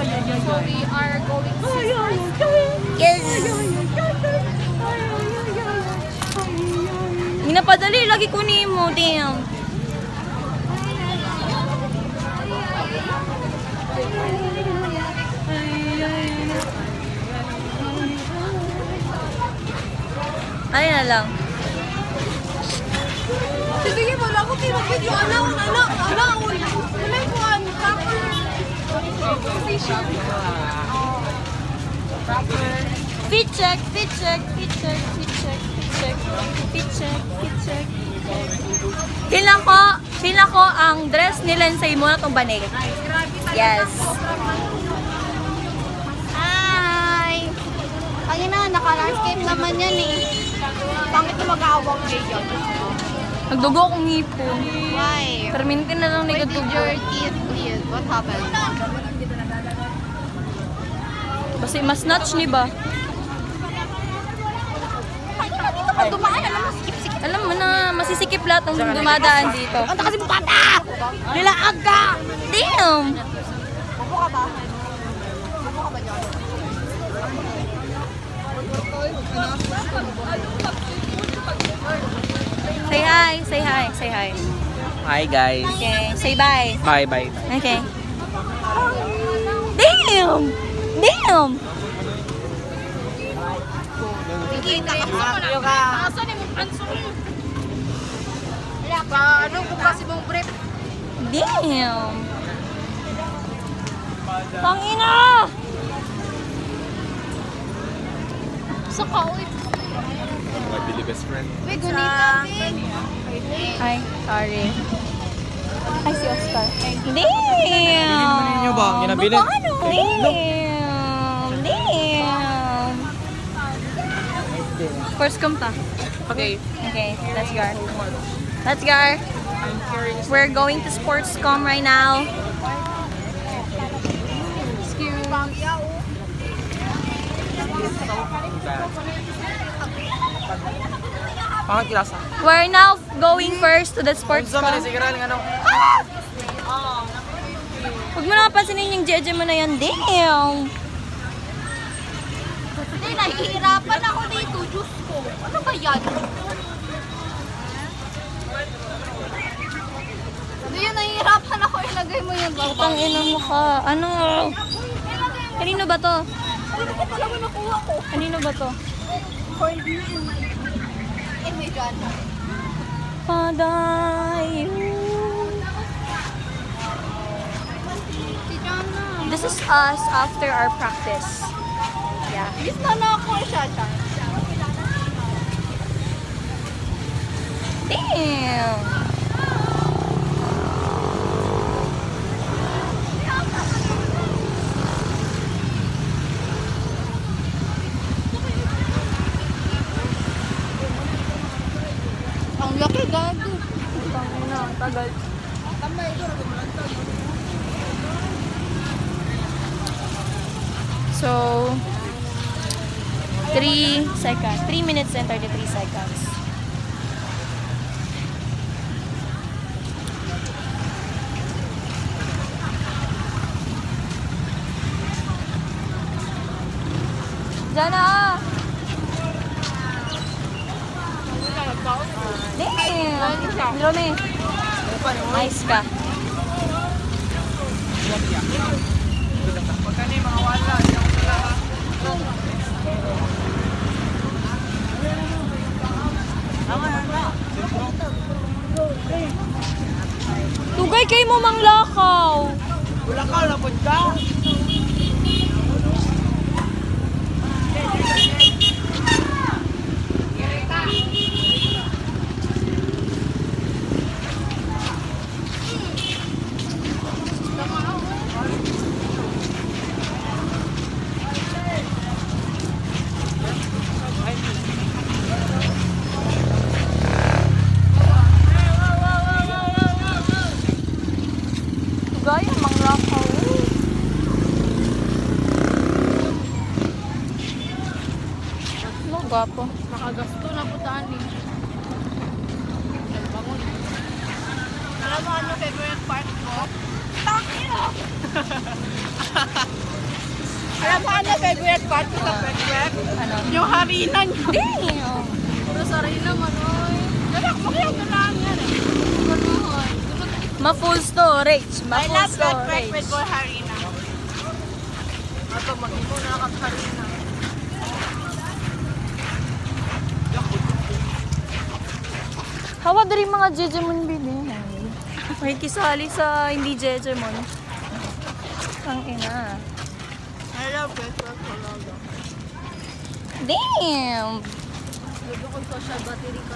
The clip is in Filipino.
So we are going to Yes! Ginapadali, lagi kunin mo, damn. Ay na lang. sige mo lang ko video anak. Wala ko ang proper position. Fit check, fit check, fit check, fit check, fit check, fit check, fit check. Feel ko ang dress ni Lensay mo na itong banig. Yes. Hi! Ayun na, naka-landscape naman yan eh. Pangit na mag-aawang ngayon. Nagdugo akong ngipon. Why? Permintin na lang Where did nagdugo. your teeth bleed? What happened? Basta mas-notch ni ba? Pag dumaan, alam mo, skip-skip. Alam mo na, masisikip lahat ng dumadaan dito. Anta kasi mo bata! Nilaag ka! Damn! Bubo ka ba? Bubo ka ba dyan? Say hi, say hi, say hi. Hi guys. Okay, say bye. Bye bye. Okay. Damn! Damn! Kikita ka pa. Ayaw ka. Asan yung answer? Wala pa. Ano kung kasi mong brief? Damn! Tangina! Sa kaulit. My Billy best friend. Wait, gunita, Bing. Ay, sorry. Ay, si Oscar. Damn! ninyo ba? Ginabili? Paano? Damn! Damn! First come ta. Okay. Okay, let's go. Let's go. We're going to Sportscom right now. Excuse. Pangat kilasa. We're now going first to the Sportscom. Siguraling ano? Huwag mo na pansinin yung jeje mo na yan. Damn! Hindi, nahihirapan ako dito. Diyos ko. Ano ba yan? Hindi yan, nahihirapan ako. Ilagay mo yung bawang. Putang ina mo ka. Ano? Kanino ba to? Ano ba talaga nakuha ko? Kanino ba to? May dyan. Paday. Si Jana. This is us after our practice. Yeah. Miss na ako siya dyan. Damn! Ang laki gago. Tangina, tagal. So, 3 seconds. 3 minutes and 33 seconds. Jana! Damn! Rome. Nice ka. Tugay kay mo manglakaw. Wala ka, napod ka. Tugay ang manglakaw. Ano, gwapo. Nakagasto na po daan eh. Bangon. Alam mo ano favorite part ko? Takino! Alam mo ano favorite part ko sa Pwek? Ano? Yung harinan. Damn! Pero sa harinan man, oy. Lalak, makiyag na lang yan eh. Gano'n. Ma-full storage. I Ma-full love that storage. Pwek for harina. Ato, mag-imo na kang harina. Hawa dari mga Jejemon bilhin. May kisali sa hindi Jejemon. Ang ina. I love Pwek for harina. Damn! Gusto ko social battery ka.